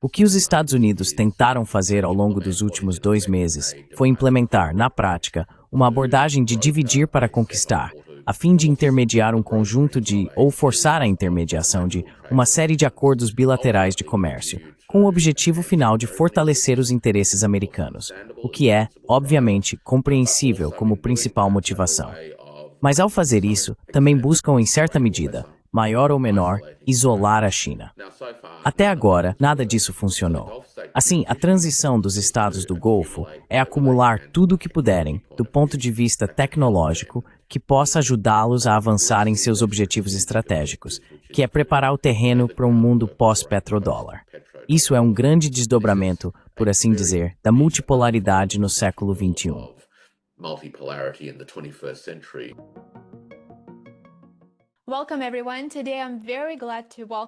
O que os Estados Unidos tentaram fazer ao longo dos últimos 2 meses foi implementar, na prática, uma abordagem de dividir para conquistar, a fim de intermediar um conjunto de, ou forçar a intermediação de, uma série de acordos bilaterais de comércio, com o objetivo final de fortalecer os interesses americanos, o que é, obviamente, compreensível como principal motivação. Mas ao fazer isso, também buscam, em certa medida, maior ou menor, isolar a China. Até agora, nada disso funcionou. Assim, a transição dos estados do Golfo é acumular tudo o que puderem, do ponto de vista tecnológico, que possa ajudá-los a avançar em seus objetivos estratégicos, que é preparar o terreno para um mundo pós-petrodólar. Isso é um grande desdobramento, por assim dizer, da multipolaridade no século XXI.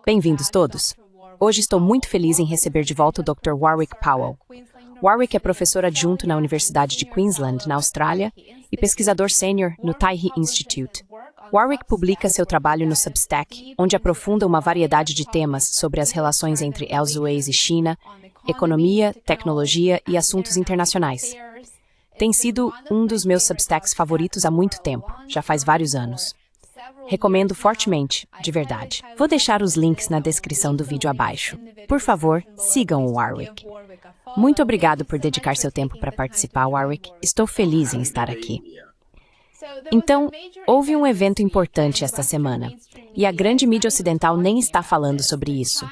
Bem-vindos todos. Hoje estou muito feliz em receber de volta o Dr. Warwick Powell. Warwick é professor adjunto na Universidade de Queensland, na Austrália, e pesquisador sênior no Taihe Institute. Warwick publica seu trabalho no Substack, onde aprofunda uma variedade de temas sobre as relações entre Elsewise e China, economia, tecnologia e assuntos internacionais. Tem sido um dos meus Substacks favoritos há muito tempo, já faz vários anos. Recomendo fortemente, de verdade. Vou deixar os links na descrição do vídeo abaixo. Por favor, sigam o Warwick. Muito obrigado por dedicar seu tempo para participar, Warwick. Estou feliz em estar aqui. Então, houve um evento importante esta semana, e a grande mídia ocidental nem está falando sobre isso.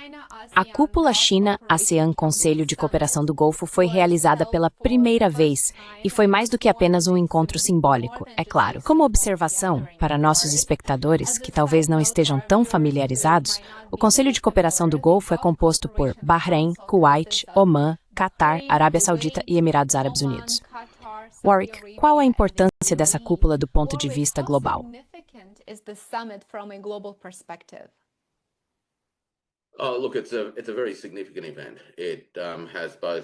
A cúpula China-ASEAN Conselho de Cooperação do Golfo foi realizada pela primeira vez e foi mais do que apenas um encontro simbólico, é claro. Como observação, para nossos espectadores, que talvez não estejam tão familiarizados, o Conselho de Cooperação do Golfo é composto por Bahrein, Kuwait, Omã, Catar, Arábia Saudita e Emirados Árabes Unidos. Warwick, qual a importância dessa cúpula do ponto de vista global?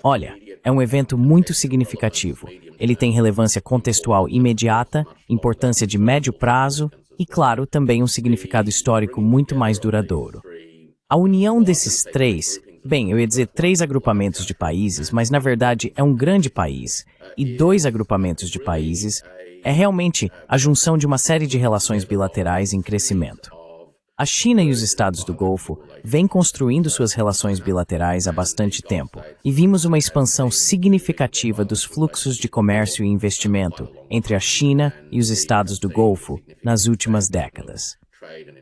Olha, é um evento muito significativo. Ele tem relevância contextual imediata, importância de médio prazo e, claro, também um significado histórico muito mais duradouro. A união desses eu ia dizer 3 agrupamentos de países, mas na verdade é um grande país, e 2 agrupamentos de países, é realmente a junção de uma série de relações bilaterais em crescimento. A China e os Estados do Golfo vêm construindo suas relações bilaterais há bastante tempo, e vimos uma expansão significativa dos fluxos de comércio e investimento entre a China e os Estados do Golfo nas últimas décadas.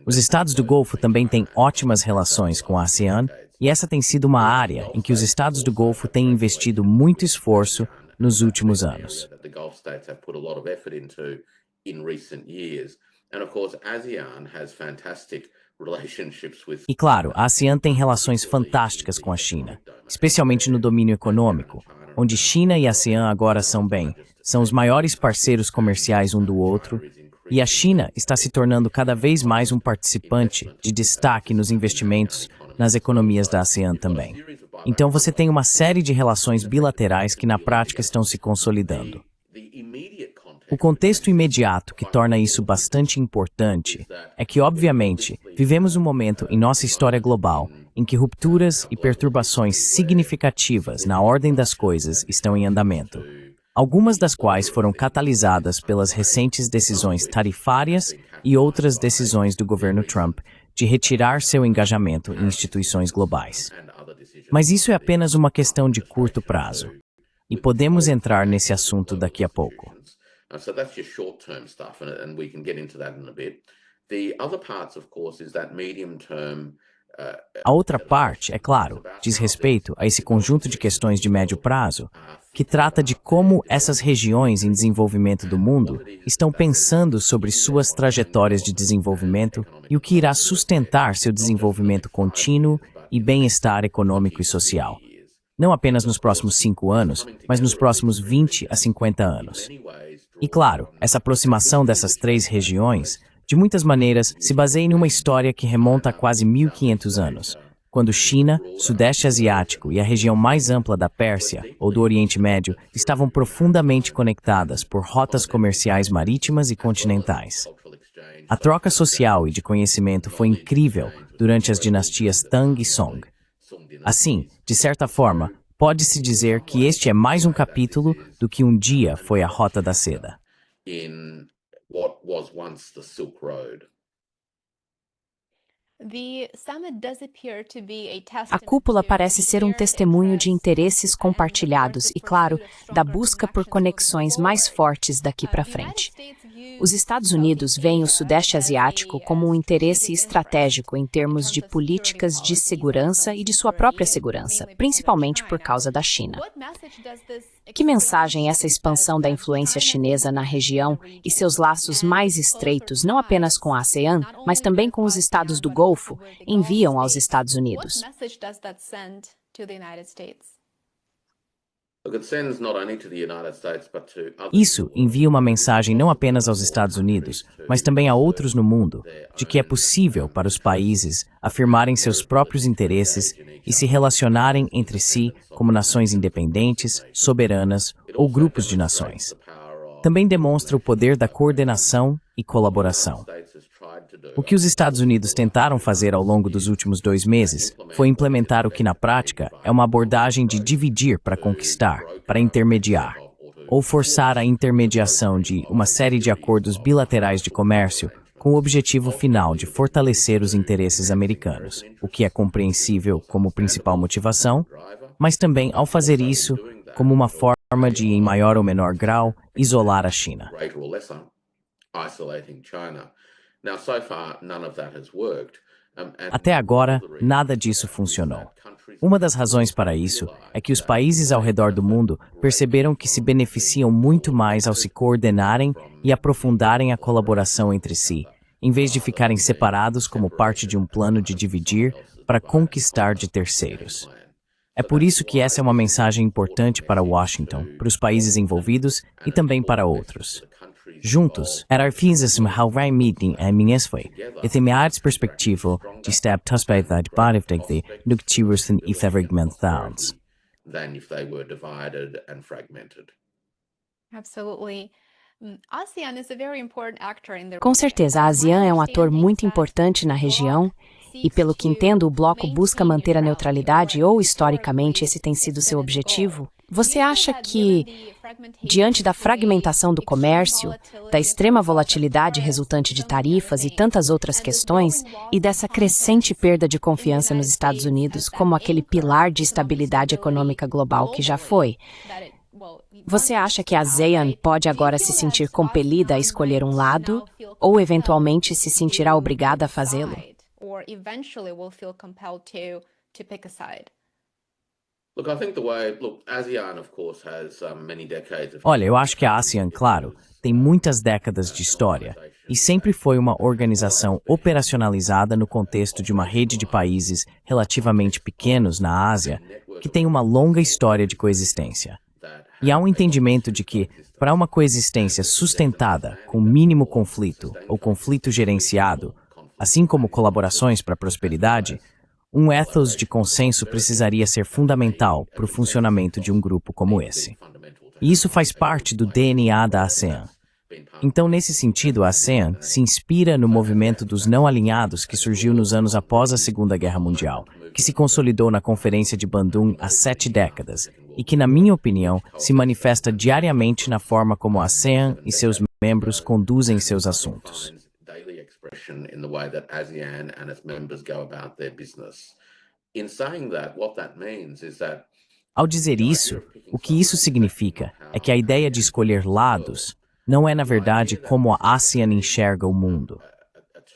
Os Estados do Golfo também têm ótimas relações com a ASEAN, e essa tem sido uma área em que os Estados do Golfo têm investido muito esforço nos últimos anos. E claro, a ASEAN tem relações fantásticas com a China, especialmente no domínio econômico, onde China e a ASEAN agora são os maiores parceiros comerciais um do outro, e a China está se tornando cada vez mais um participante de destaque nos investimentos nas economias da ASEAN também. Então você tem uma série de relações bilaterais que na prática estão se consolidando. O contexto imediato que torna isso bastante importante é que, obviamente, vivemos um momento em nossa história global em que rupturas e perturbações significativas na ordem das coisas estão em andamento, algumas das quais foram catalisadas pelas recentes decisões tarifárias e outras decisões do governo Trump de retirar seu engajamento em instituições globais. Mas isso é apenas uma questão de curto prazo, e podemos entrar nesse assunto daqui a pouco. So that's your short-term stuff, and we can get into that in a bit. The other parts, of course, is that medium-term. A outra parte, é claro, diz respeito a esse conjunto de questões de médio prazo, que trata de como essas regiões em desenvolvimento do mundo estão pensando sobre suas trajetórias de desenvolvimento e o que irá sustentar seu desenvolvimento contínuo e bem-estar econômico e social. Não apenas nos próximos 5 anos, mas nos próximos 20 a 50 anos. E claro, essa aproximação dessas 3 regiões, de muitas maneiras, se baseia em uma história que remonta a quase 1500 anos, quando China, Sudeste Asiático e a região mais ampla da Pérsia, ou do Oriente Médio, estavam profundamente conectadas por rotas comerciais marítimas e continentais. A troca social e de conhecimento foi incrível durante as dinastias Tang e Song. Assim, de certa forma, pode-se dizer que este é mais um capítulo do que um dia foi a Rota da Seda. In what was once the Silk Road. A cúpula parece ser um testemunho de interesses compartilhados e, claro, da busca por conexões mais fortes daqui para frente. Os Estados Unidos veem o Sudeste Asiático como um interesse estratégico em termos de políticas de segurança e de sua própria segurança, principalmente por causa da China. Que mensagem essa expansão da influência chinesa na região e seus laços mais estreitos, não apenas com a ASEAN, mas também com os estados do Golfo, enviam aos Estados Unidos? Isso envia uma mensagem não apenas aos Estados Unidos, mas também a outros no mundo, de que é possível para os países afirmarem seus próprios interesses e se relacionarem entre si como nações independentes, soberanas ou grupos de nações. Também demonstra o poder da coordenação e colaboração. O que os Estados Unidos tentaram fazer ao longo dos últimos 2 meses foi implementar o que, na prática, é uma abordagem de dividir para conquistar, para intermediar, ou forçar a intermediação de uma série de acordos bilaterais de comércio com o objetivo final de fortalecer os interesses americanos, o que é compreensível como principal motivação, mas também, ao fazer isso, como uma forma de, em maior ou menor grau, isolar a China. Até agora, nada disso funcionou. Uma das razões para isso é que os países ao redor do mundo perceberam que se beneficiam muito mais ao se coordenarem e aprofundarem a colaboração entre si, em vez de ficarem separados como parte de um plano de dividir para conquistar de terceiros. É por isso que essa é uma mensagem importante para Washington, para os países envolvidos e também para outros. Juntos, er finns halvvej meeting af minnesfri, et mearts perspektivo de stab tosbæðad barefdægði nuktivusten I fragmentals. Than if they were divided and fragmented. Absolutely. ASEAN is a very important actor in the... Com certeza, a ASEAN é um ator muito importante na região e, pelo que entendo, o bloco busca manter a neutralidade ou, historicamente, esse tem sido seu objetivo. Você acha que, diante da fragmentação do comércio, da extrema volatilidade resultante de tarifas e tantas outras questões, e dessa crescente perda de confiança nos Estados Unidos como aquele pilar de estabilidade econômica global que já foi, você acha que a ASEAN pode agora se sentir compelida a escolher um lado ou, eventualmente, se sentirá obrigada a fazê-lo? Olha, eu acho que a ASEAN, claro, tem muitas décadas de história e sempre foi uma organização operacionalizada no contexto de uma rede de países relativamente pequenos na Ásia que tem uma longa história de coexistência. E há um entendimento de que, para uma coexistência sustentada, com mínimo conflito ou conflito gerenciado, assim como colaborações para a prosperidade, um ethos de consenso precisaria ser fundamental para o funcionamento de um grupo como esse. E isso faz parte do DNA da ASEAN. Então, nesse sentido, a ASEAN se inspira no movimento dos não alinhados que surgiu nos anos após a Segunda Guerra Mundial, que se consolidou na Conferência de Bandung há 7 décadas, e que, na minha opinião, se manifesta diariamente na forma como a ASEAN e seus membros conduzem seus assuntos. Ao dizer isso, o que isso significa é que a ideia de escolher lados não é, na verdade, como a ASEAN enxerga o mundo.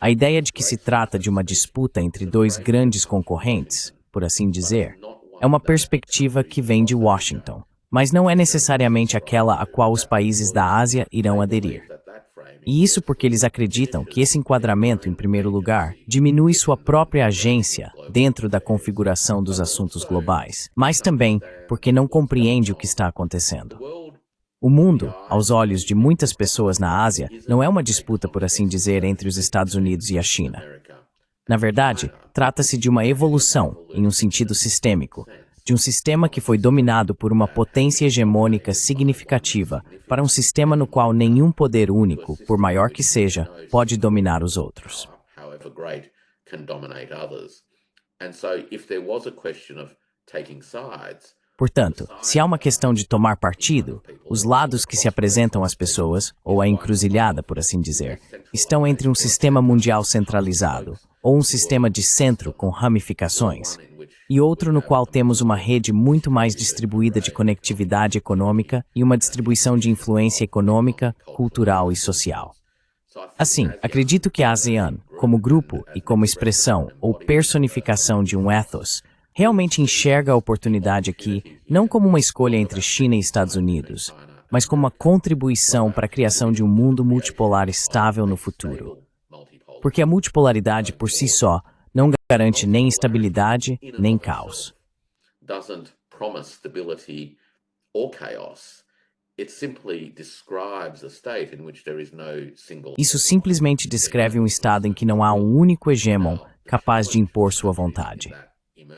A ideia de que se trata de uma disputa entre 2 grandes concorrentes, por assim dizer, é uma perspectiva que vem de Washington, mas não é necessariamente aquela a qual os países da Ásia irão aderir. E isso porque eles acreditam que esse enquadramento, em primeiro lugar, diminui sua própria agência dentro da configuração dos assuntos globais, mas também porque não compreende o que está acontecendo. O mundo, aos olhos de muitas pessoas na Ásia, não é uma disputa, por assim dizer, entre os Estados Unidos e a China. Na verdade, trata-se de uma evolução, em um sentido sistêmico, de um sistema que foi dominado por uma potência hegemônica significativa para um sistema no qual nenhum poder único, por maior que seja, pode dominar os outros. However great, can dominate others. And so if there was a question of taking sides, Portanto, se há uma questão de tomar partido, os lados que se apresentam às pessoas, ou a encruzilhada, por assim dizer, estão entre um sistema mundial centralizado, ou um sistema de centro com ramificações, e outro no qual temos uma rede muito mais distribuída de conectividade econômica e uma distribuição de influência econômica, cultural e social. Assim, acredito que a ASEAN, como grupo e como expressão ou personificação de um ethos, realmente enxerga a oportunidade aqui não como uma escolha entre China e Estados Unidos, mas como uma contribuição para a criação de um mundo multipolar estável no futuro. Porque a multipolaridade por si só não garante nem estabilidade nem caos. doesn't promise stability or chaos. It simply describes a state in which there is no single. Isso simplesmente descreve um estado em que não há um único hegemon capaz de impor sua vontade.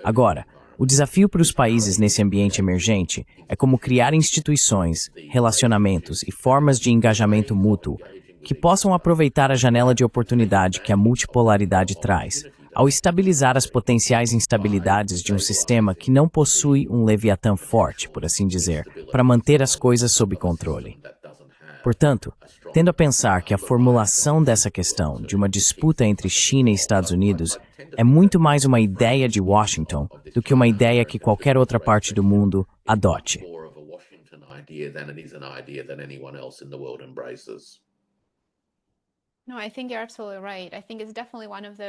Agora, o desafio para os países nesse ambiente emergente é como criar instituições, relacionamentos e formas de engajamento mútuo que possam aproveitar a janela de oportunidade que a multipolaridade traz, ao estabilizar as potenciais instabilidades de um sistema que não possui um leviatã forte, por assim dizer, para manter as coisas sob controle. Portanto, tendo a pensar que a formulação dessa questão de uma disputa entre China e Estados Unidos é muito mais uma ideia de Washington do que uma ideia que qualquer outra parte do mundo adote. More of a Washington idea than it is an idea that anyone else in the world embraces.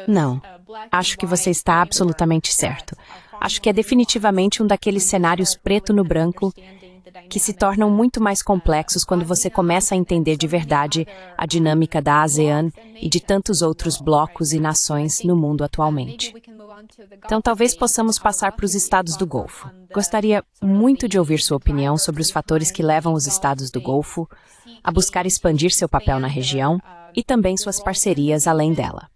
Não, acho que você está absolutamente certo. Acho que é definitivamente um daqueles cenários preto no branco que se tornam muito mais complexos quando você começa a entender de verdade a dinâmica da ASEAN e de tantos outros blocos e nações no mundo atualmente. Então, talvez possamos passar para os estados do Golfo. Gostaria muito de ouvir sua opinião sobre os fatores que levam os estados do Golfo a buscar expandir seu papel na região e também suas parcerias além dela.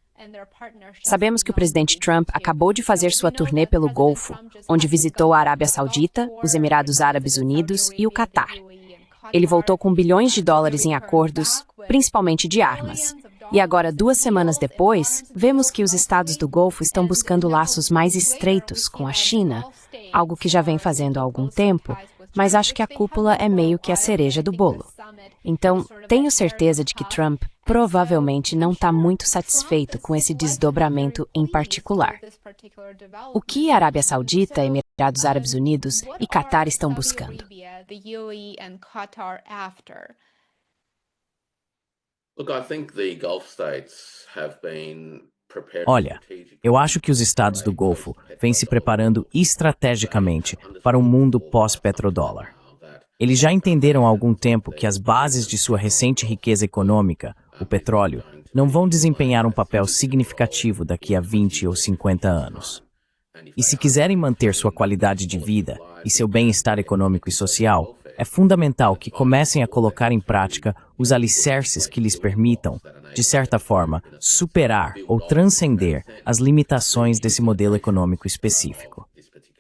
Sabemos que o presidente Trump acabou de fazer sua turnê pelo Golfo, onde visitou a Arábia Saudita, os Emirados Árabes Unidos e o Catar. Ele voltou com bilhões de dólares em acordos, principalmente de armas. E agora, 2 semanas depois, vemos que os estados do Golfo estão buscando laços mais estreitos com a China, algo que já vem fazendo há algum tempo, mas acho que a cúpula é meio que a cereja do bolo. Então, tenho certeza de que Trump provavelmente não está muito satisfeito com esse desdobramento em particular. O que a Arábia Saudita, Emirados Árabes Unidos e Catar estão buscando? Look, I think the Gulf states have been prepared. Olha, eu acho que os estados do Golfo vêm se preparando estrategicamente para um mundo pós-petrodólar. Eles já entenderam há algum tempo que as bases de sua recente riqueza econômica, o petróleo, não vão desempenhar um papel significativo daqui a 20 ou 50 anos. E se quiserem manter sua qualidade de vida e seu bem-estar econômico e social, é fundamental que comecem a colocar em prática os alicerces que lhes permitam, de certa forma, superar ou transcender as limitações desse modelo econômico específico.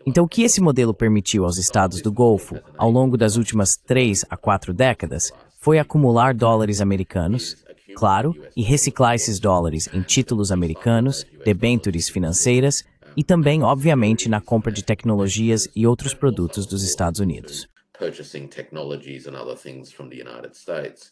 Então, o que esse modelo permitiu aos estados do Golfo, ao longo das últimas 3 a 4 décadas, foi acumular dólares americanos, claro, e reciclar esses dólares em títulos americanos, debêntures financeiras e também, obviamente, na compra de tecnologias e outros produtos dos Estados Unidos. Purchasing technologies and other things from the United States.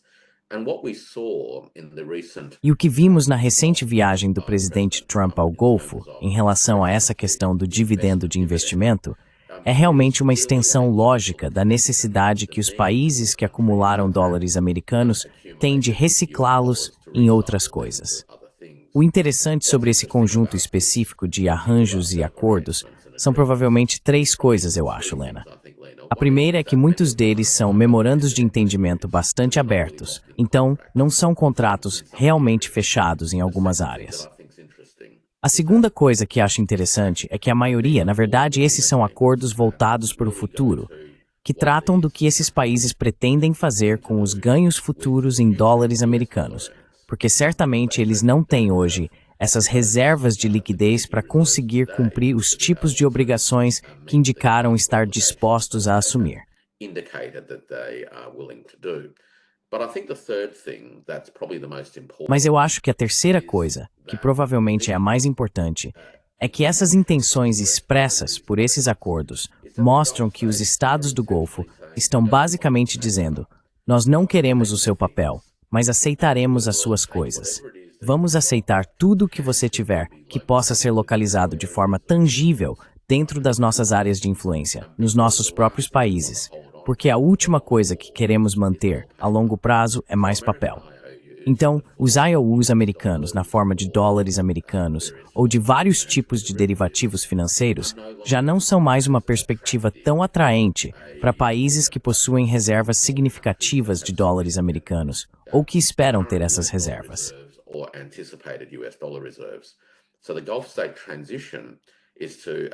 And what we saw in the recent E o que vimos na recente viagem do presidente Trump ao Golfo, em relação a essa questão do dividendo de investimento, é realmente uma extensão lógica da necessidade que os países que acumularam dólares americanos têm de reciclá-los em outras coisas. O interessante sobre esse conjunto específico de arranjos e acordos são provavelmente 3 coisas, eu acho, Lena. A primeira é que muitos deles são memorandos de entendimento bastante abertos, então não são contratos realmente fechados em algumas áreas. A segunda coisa que acho interessante é que a maioria, na verdade, esses são acordos voltados para o futuro, que tratam do que esses países pretendem fazer com os ganhos futuros em dólares americanos, porque certamente eles não têm hoje essas reservas de liquidez para conseguir cumprir os tipos de obrigações que indicaram estar dispostos a assumir. Mas eu acho que a terceira coisa, que provavelmente é a mais importante, é que essas intenções expressas por esses acordos mostram que os estados do Golfo estão basicamente dizendo: nós não queremos o seu papel, mas aceitaremos as suas coisas. Vamos aceitar tudo o que você tiver que possa ser localizado de forma tangível dentro das nossas áreas de influência, nos nossos próprios países, porque a última coisa que queremos manter a longo prazo é mais papel. Então, os IOUs americanos na forma de dólares americanos ou de vários tipos de derivativos financeiros já não são mais uma perspectiva tão atraente para países que possuem reservas significativas de dólares americanos ou que esperam ter essas reservas.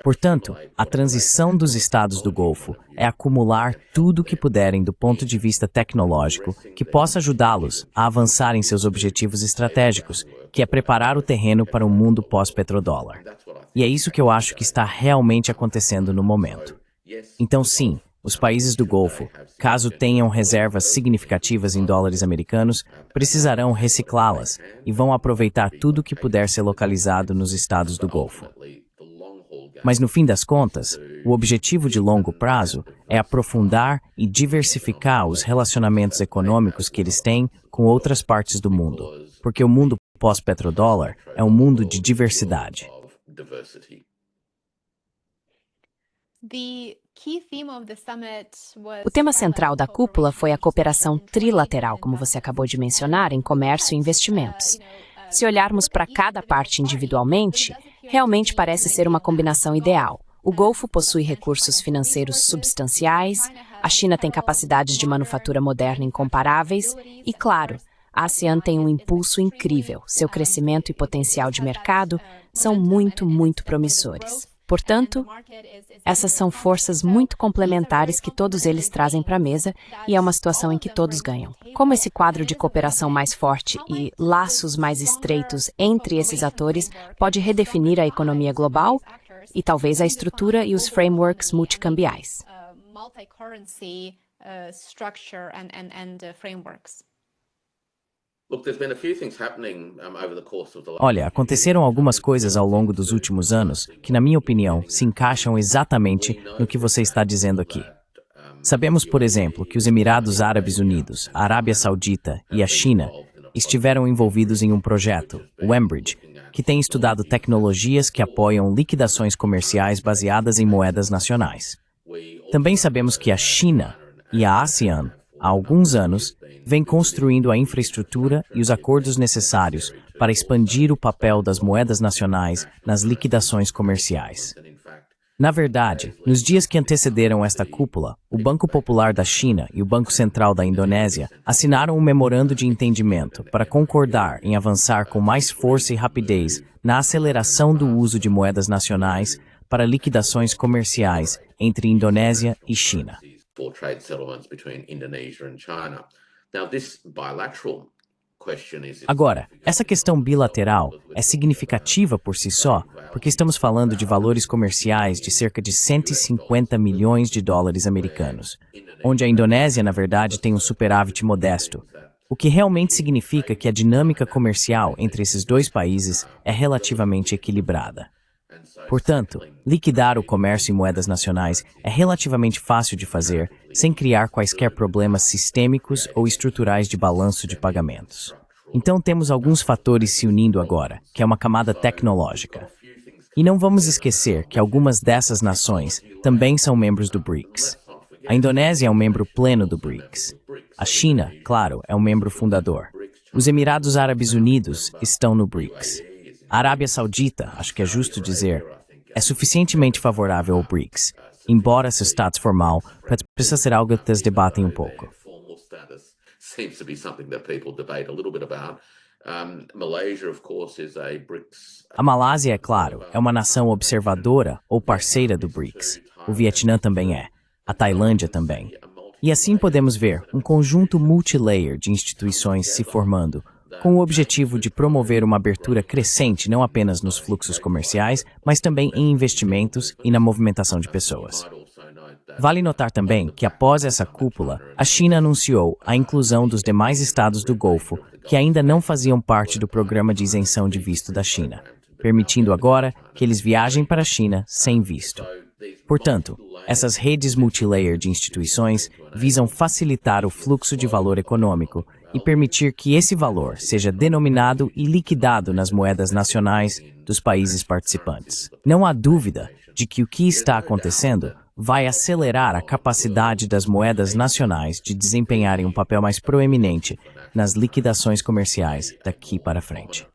Portanto, a transição dos estados do Golfo é acumular tudo o que puderem do ponto de vista tecnológico que possa ajudá-los a avançar em seus objetivos estratégicos, que é preparar o terreno para um mundo pós-petrodólar. E é isso que eu acho que está realmente acontecendo no momento. Então, sim, os países do Golfo, caso tenham reservas significativas em dólares americanos, precisarão reciclá-las e vão aproveitar tudo o que puder ser localizado nos estados do Golfo. Mas no fim das contas, o objetivo de longo prazo é aprofundar e diversificar os relacionamentos econômicos que eles têm com outras partes do mundo, porque o mundo pós-petrodólar é um mundo de diversidade. O tema central da cúpula foi a cooperação trilateral, como você acabou de mencionar, em comércio e investimentos. Se olharmos para cada parte individualmente, realmente parece ser uma combinação ideal. O Golfo possui recursos financeiros substanciais, a China tem capacidades de manufatura moderna incomparáveis e, claro, a ASEAN tem um impulso incrível. Seu crescimento e potencial de mercado são muito promissores. Portanto, essas são forças muito complementares que todos eles trazem para a mesa e é uma situação em que todos ganham. Como esse quadro de cooperação mais forte e laços mais estreitos entre esses atores pode redefinir a economia global e talvez a estrutura e os frameworks multicambiais. Olha, aconteceram algumas coisas ao longo dos últimos anos que, na minha opinião, se encaixam exatamente no que você está dizendo aqui. Sabemos, por exemplo, que os Emirados Árabes Unidos, a Arábia Saudita e a China estiveram envolvidos em um projeto, o Enbridge, que tem estudado tecnologias que apoiam liquidações comerciais baseadas em moedas nacionais. Também sabemos que a China e a ASEAN, há alguns anos, vem construindo a infraestrutura e os acordos necessários para expandir o papel das moedas nacionais nas liquidações comerciais. Na verdade, nos dias que antecederam esta cúpula, o Banco Popular da China e o Banco Central da Indonésia assinaram um memorando de entendimento para concordar em avançar com mais força e rapidez na aceleração do uso de moedas nacionais para liquidações comerciais entre Indonésia e China. Agora, essa questão bilateral é significativa por si só, porque estamos falando de valores comerciais de cerca de 150 milhões de dólares americanos, onde a Indonésia, na verdade, tem um superávit modesto, o que realmente significa que a dinâmica comercial entre esses dois países é relativamente equilibrada. Portanto, liquidar o comércio em moedas nacionais é relativamente fácil de fazer, sem criar quaisquer problemas sistêmicos ou estruturais de balanço de pagamentos. Então temos alguns fatores se unindo agora, que é uma camada tecnológica. E não vamos esquecer que algumas dessas nações também são membros do BRICS. A Indonésia é um membro pleno do BRICS. A China, claro, é um membro fundador. Os Emirados Árabes Unidos estão no BRICS. A Arábia Saudita, acho que é justo dizer, é suficientemente favorável ao BRICS, embora seu status formal precisa ser algo que eles debatem um pouco. A Malásia, é claro, é uma nação observadora ou parceira do BRICS. O Vietnã também é. A Tailândia também. E assim podemos ver um conjunto multilayer de instituições se formando, com o objetivo de promover uma abertura crescente não apenas nos fluxos comerciais, mas também em investimentos e na movimentação de pessoas. Vale notar também que após essa cúpula, a China anunciou a inclusão dos demais estados do Golfo que ainda não faziam parte do programa de isenção de visto da China, permitindo agora que eles viajem para a China sem visto. Portanto, essas redes multilayer de instituições visam facilitar o fluxo de valor econômico e permitir que esse valor seja denominado e liquidado nas moedas nacionais dos países participantes. Não há dúvida de que o que está acontecendo vai acelerar a capacidade das moedas nacionais de desempenharem um papel mais proeminente nas liquidações comerciais daqui para frente.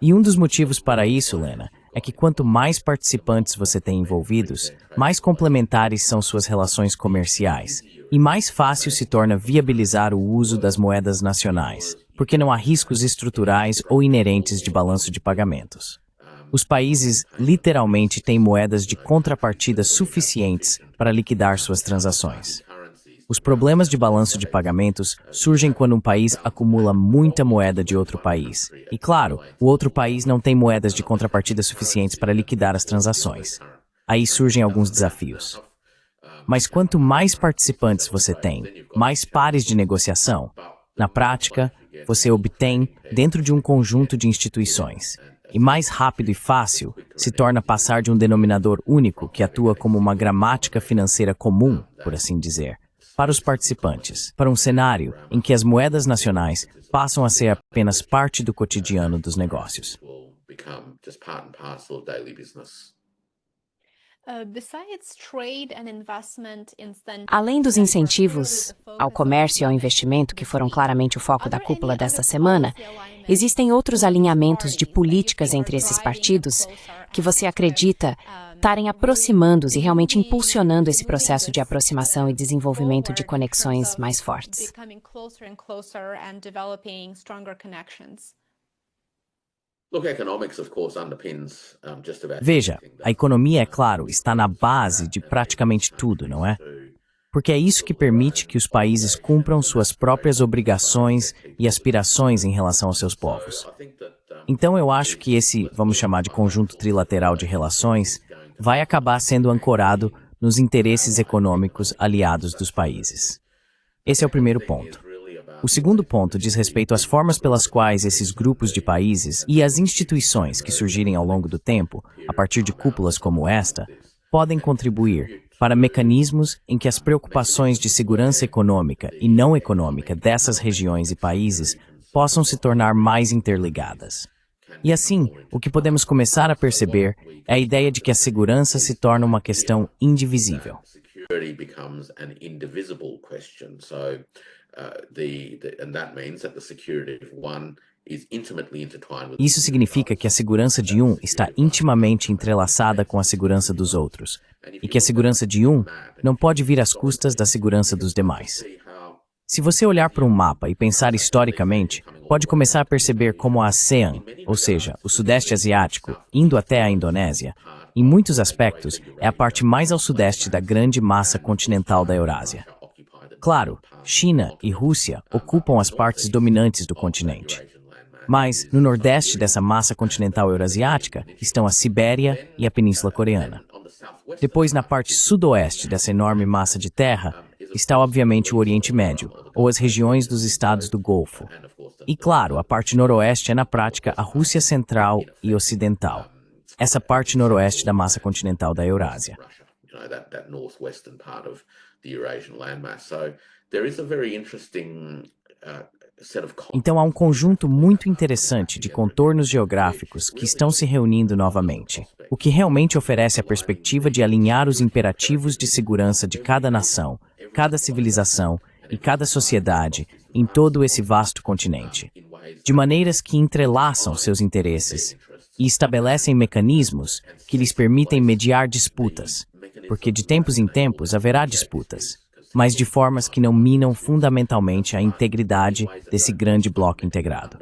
E um dos motivos para isso, Lena, é que quanto mais participantes você tem envolvidos, mais complementares são suas relações comerciais, e mais fácil se torna viabilizar o uso das moedas nacionais, porque não há riscos estruturais ou inerentes de balanço de pagamentos. Os países literalmente têm moedas de contrapartida suficientes para liquidar suas transações. Os problemas de balanço de pagamentos surgem quando um país acumula muita moeda de outro país. E claro, o outro país não tem moedas de contrapartida suficientes para liquidar as transações. Aí surgem alguns desafios. Mas quanto mais participantes você tem, mais pares de negociação, na prática, você obtém dentro de um conjunto de instituições. E mais rápido e fácil se torna passar de um denominador único que atua como uma gramática financeira comum, por assim dizer, para os participantes, para um cenário em que as moedas nacionais passam a ser apenas parte do cotidiano dos negócios. Além dos incentivos ao comércio e ao investimento, que foram claramente o foco da cúpula desta semana, existem outros alinhamentos de políticas entre esses partidos que você acredita estarem aproximando-os e realmente impulsionando esse processo de aproximação e desenvolvimento de conexões mais fortes? Veja, a economia, é claro, está na base de praticamente tudo, não é? Porque é isso que permite que os países cumpram suas próprias obrigações e aspirações em relação aos seus povos. Então eu acho que esse, vamos chamar de conjunto trilateral de relações, vai acabar sendo ancorado nos interesses econômicos aliados dos países. Esse é o primeiro ponto. O segundo ponto diz respeito às formas pelas quais esses grupos de países e as instituições que surgirem ao longo do tempo, a partir de cúpulas como esta, podem contribuir para mecanismos em que as preocupações de segurança econômica e não econômica dessas regiões e países possam se tornar mais interligadas. E assim, o que podemos começar a perceber é a ideia de que a segurança se torna uma questão indivisível. Isso significa que a segurança de um está intimamente entrelaçada com a segurança dos outros, e que a segurança de um não pode vir às custas da segurança dos demais. Se você olhar para um mapa e pensar historicamente, pode começar a perceber como a ASEAN, ou seja, o Sudeste Asiático, indo até a Indonésia, em muitos aspectos, é a parte mais ao sudeste da grande massa continental da Eurásia. Claro, China e Rússia ocupam as partes dominantes do continente. Mas, no nordeste dessa massa continental eurasiática, estão a Sibéria e a Península Coreana. Depois, na parte sudoeste dessa enorme massa de terra, está obviamente o Oriente Médio, ou as regiões dos estados do Golfo. E claro, a parte noroeste é na prática a Rússia Central e Ocidental. Essa parte noroeste da massa continental da Eurásia. Então há um conjunto muito interessante de contornos geográficos que estão se reunindo novamente, o que realmente oferece a perspectiva de alinhar os imperativos de segurança de cada nação, cada civilização e cada sociedade em todo esse vasto continente, de maneiras que entrelaçam seus interesses e estabelecem mecanismos que lhes permitem mediar disputas, porque de tempos em tempos haverá disputas, mas de formas que não minam fundamentalmente a integridade desse grande bloco integrado.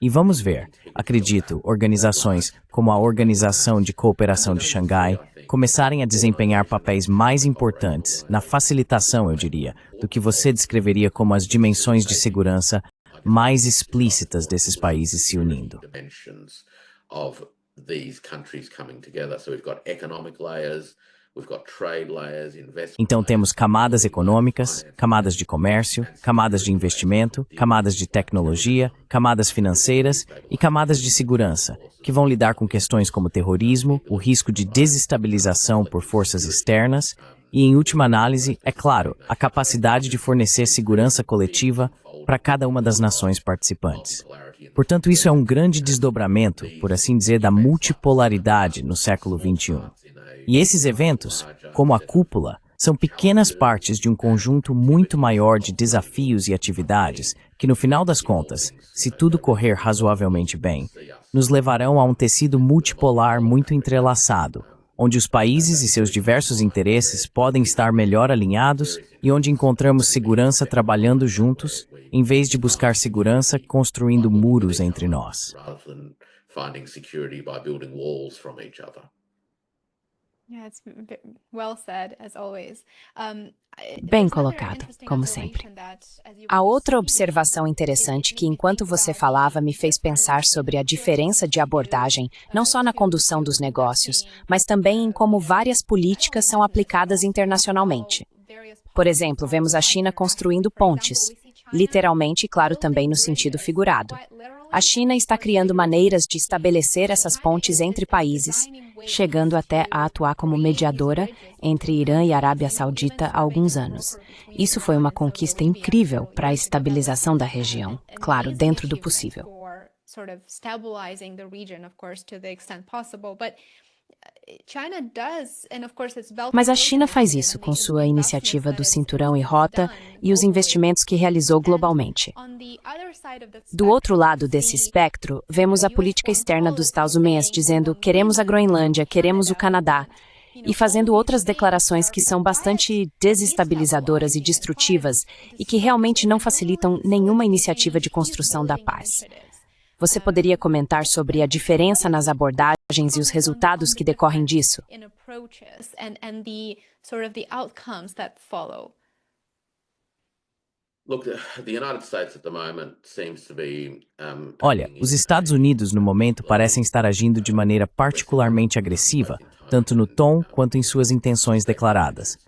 E vamos ver, acredito, organizações como a Organização de Cooperação de Xangai, começarem a desempenhar papéis mais importantes na facilitação, eu diria, do que você descreveria como as dimensões de segurança mais explícitas desses países se unindo. Então temos camadas econômicas, camadas de comércio, camadas de investimento, camadas de tecnologia, camadas financeiras e camadas de segurança, que vão lidar com questões como terrorismo, o risco de desestabilização por forças externas e, em última análise, é claro, a capacidade de fornecer segurança coletiva para cada uma das nações participantes. Portanto, isso é um grande desdobramento, por assim dizer, da multipolaridade no século XXI. E esses eventos, como a cúpula, são pequenas partes de um conjunto muito maior de desafios e atividades que, no final das contas, se tudo correr razoavelmente bem, nos levarão a um tecido multipolar muito entrelaçado, onde os países e seus diversos interesses podem estar melhor alinhados e onde encontramos segurança trabalhando juntos, em vez de buscar segurança construindo muros entre nós. Bem colocado, como sempre. A outra observação interessante que, enquanto você falava, me fez pensar sobre a diferença de abordagem, não só na condução dos negócios, mas também em como várias políticas são aplicadas internacionalmente. Por exemplo, vemos a China construindo pontes, literalmente e, claro, também no sentido figurado. A China está criando maneiras de estabelecer essas pontes entre países, chegando até a atuar como mediadora entre Irã e Arábia Saudita há alguns anos. Isso foi uma conquista incrível para a estabilização da região, claro, dentro do possível. Mas a China faz isso com sua iniciativa do Cinturão e Rota e os investimentos que realizou globalmente. Do outro lado desse espectro, vemos a política externa dos Estados Unidos dizendo queremos a Groenlândia, queremos o Canadá, e fazendo outras declarações que são bastante desestabilizadoras e destrutivas e que realmente não facilitam nenhuma iniciativa de construção da paz. Você poderia comentar sobre a diferença nas abordagens e os resultados que decorrem disso? Olha, os Estados Unidos, no momento, parecem estar agindo de maneira particularmente agressiva, tanto no tom quanto em suas intenções declaradas.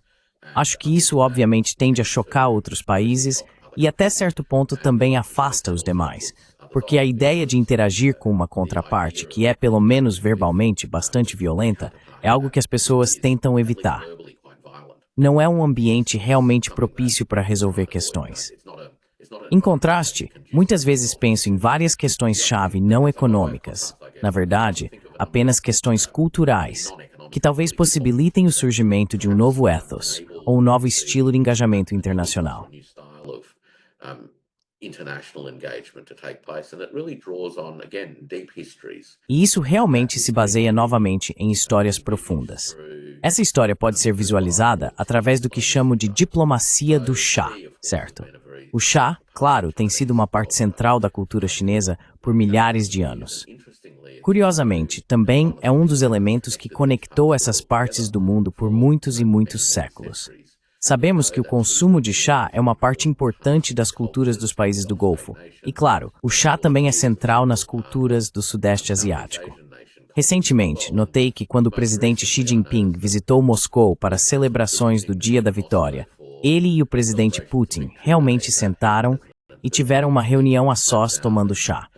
Acho que isso, obviamente, tende a chocar outros países e, até certo ponto, também afasta os demais. Porque a ideia de interagir com uma contraparte, que é, pelo menos verbalmente, bastante violenta, é algo que as pessoas tentam evitar. Não é um ambiente realmente propício para resolver questões. Em contraste, muitas vezes penso em várias questões-chave não econômicas, na verdade, apenas questões culturais, que talvez possibilitem o surgimento de um novo ethos, ou um novo estilo de engajamento internacional. E isso realmente se baseia novamente em histórias profundas. Essa história pode ser visualizada através do que chamo de diplomacia do chá, certo? O chá, claro, tem sido uma parte central da cultura chinesa por milhares de anos. Curiosamente, também é um dos elementos que conectou essas partes do mundo por muitos e muitos séculos. Sabemos que o consumo de chá é uma parte importante das culturas dos países do Golfo. E, claro, o chá também é central nas culturas do Sudeste Asiático. Recentemente, notei que quando o presidente Xi Jinping visitou Moscou para as celebrações do Dia da Vitória, ele e o presidente Putin realmente sentaram e tiveram uma reunião a sós tomando chá.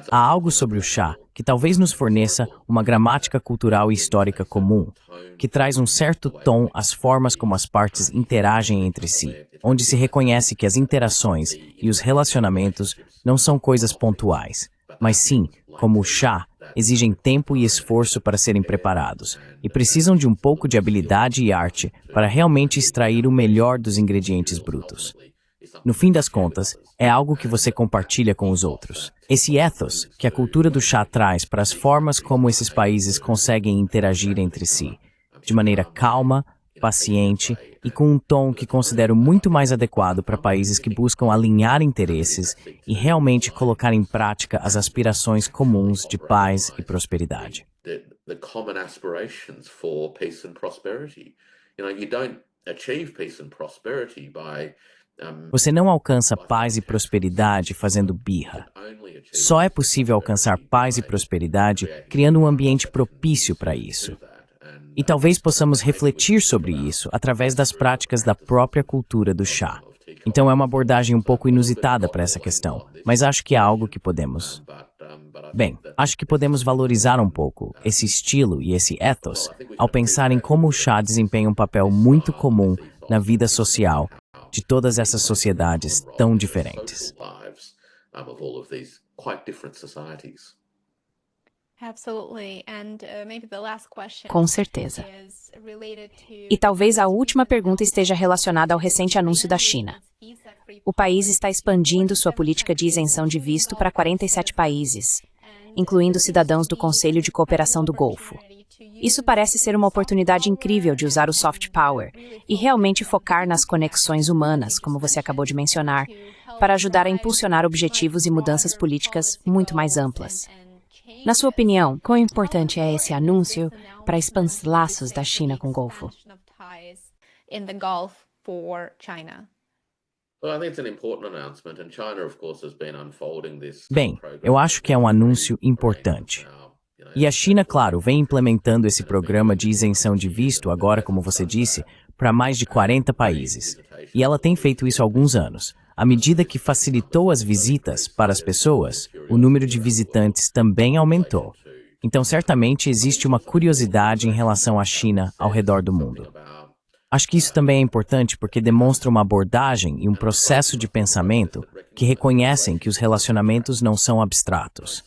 Há algo sobre o chá que talvez nos forneça uma gramática cultural e histórica comum, que traz um certo tom às formas como as partes interagem entre si, onde se reconhece que as interações e os relacionamentos não são coisas pontuais, mas sim, como o chá, exigem tempo e esforço para serem preparados, e precisam de um pouco de habilidade e arte para realmente extrair o melhor dos ingredientes brutos. No fim das contas, é algo que você compartilha com os outros. Esse ethos que a cultura do chá traz para as formas como esses países conseguem interagir entre si, de maneira calma, paciente e com um tom que considero muito mais adequado para países que buscam alinhar interesses e realmente colocar em prática as aspirações comuns de paz e prosperidade. The common aspirations for peace and prosperity. You don't achieve peace and prosperity by Você não alcança paz e prosperidade fazendo birra. Só é possível alcançar paz e prosperidade criando um ambiente propício para isso. E talvez possamos refletir sobre isso através das práticas da própria cultura do chá. Então é uma abordagem um pouco inusitada para essa questão, mas acho que é algo que podemos... acho que podemos valorizar um pouco esse estilo e esse ethos ao pensar em como o chá desempenha um papel muito comum na vida social de todas essas sociedades tão diferentes. Com certeza. E talvez a última pergunta esteja relacionada ao recente anúncio da China. O país está expandindo sua política de isenção de visto para 47 países, incluindo cidadãos do Conselho de Cooperação do Golfo. Isso parece ser uma oportunidade incrível de usar o soft power e realmente focar nas conexões humanas, como você acabou de mencionar, para ajudar a impulsionar objetivos e mudanças políticas muito mais amplas. Na sua opinião, quão importante é esse anúncio para expandir laços da China com o Golfo? Eu acho que é um anúncio importante. E a China, claro, vem implementando esse programa de isenção de visto agora, como você disse, para mais de 40 países. E ela tem feito isso há alguns anos. À medida que facilitou as visitas para as pessoas, o número de visitantes também aumentou. Então, certamente, existe uma curiosidade em relação à China ao redor do mundo. Acho que isso também é importante porque demonstra uma abordagem e um processo de pensamento que reconhecem que os relacionamentos não são abstratos.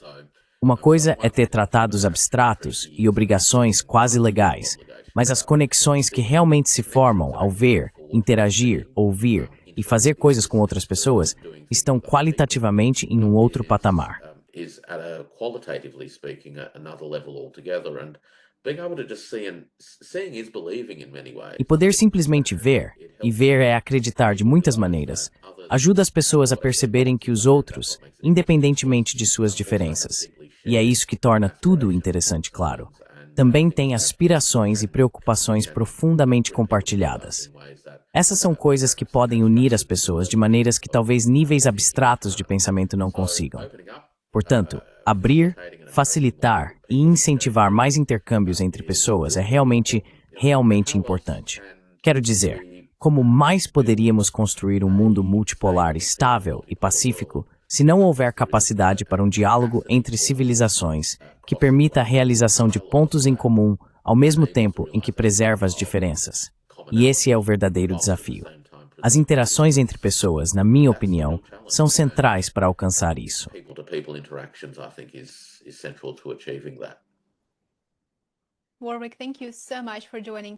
Uma coisa é ter tratados abstratos e obrigações quase legais, mas as conexões que realmente se formam ao ver, interagir, ouvir e fazer coisas com outras pessoas estão qualitativamente em um outro patamar. E poder simplesmente ver, e ver é acreditar de muitas maneiras, ajuda as pessoas a perceberem que os outros, independentemente de suas diferenças, e é isso que torna tudo interessante, claro, também têm aspirações e preocupações profundamente compartilhadas. Essas são coisas que podem unir as pessoas de maneiras que talvez níveis abstratos de pensamento não consigam. Portanto, abrir, facilitar e incentivar mais intercâmbios entre pessoas é realmente importante. Quero dizer, como mais poderíamos construir um mundo multipolar estável e pacífico se não houver capacidade para um diálogo entre civilizações que permita a realização de pontos em comum ao mesmo tempo em que preserva as diferenças. E esse é o verdadeiro desafio. As interações entre pessoas, na minha opinião, são centrais para alcançar isso.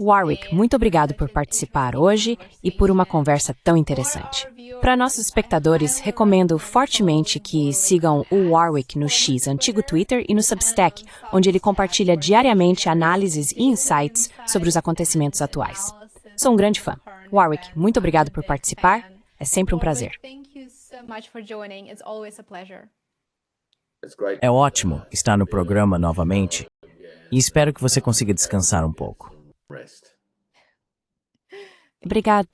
Warwick, muito obrigado por participar hoje e por uma conversa tão interessante. Para nossos espectadores, recomendo fortemente que sigam o Warwick no X, antigo Twitter, e no Substack, onde ele compartilha diariamente análises e insights sobre os acontecimentos atuais. Sou um grande fã. Warwick, muito obrigado por participar. É sempre um prazer. É ótimo estar no programa novamente e espero que você consiga descansar um pouco. Obrigado.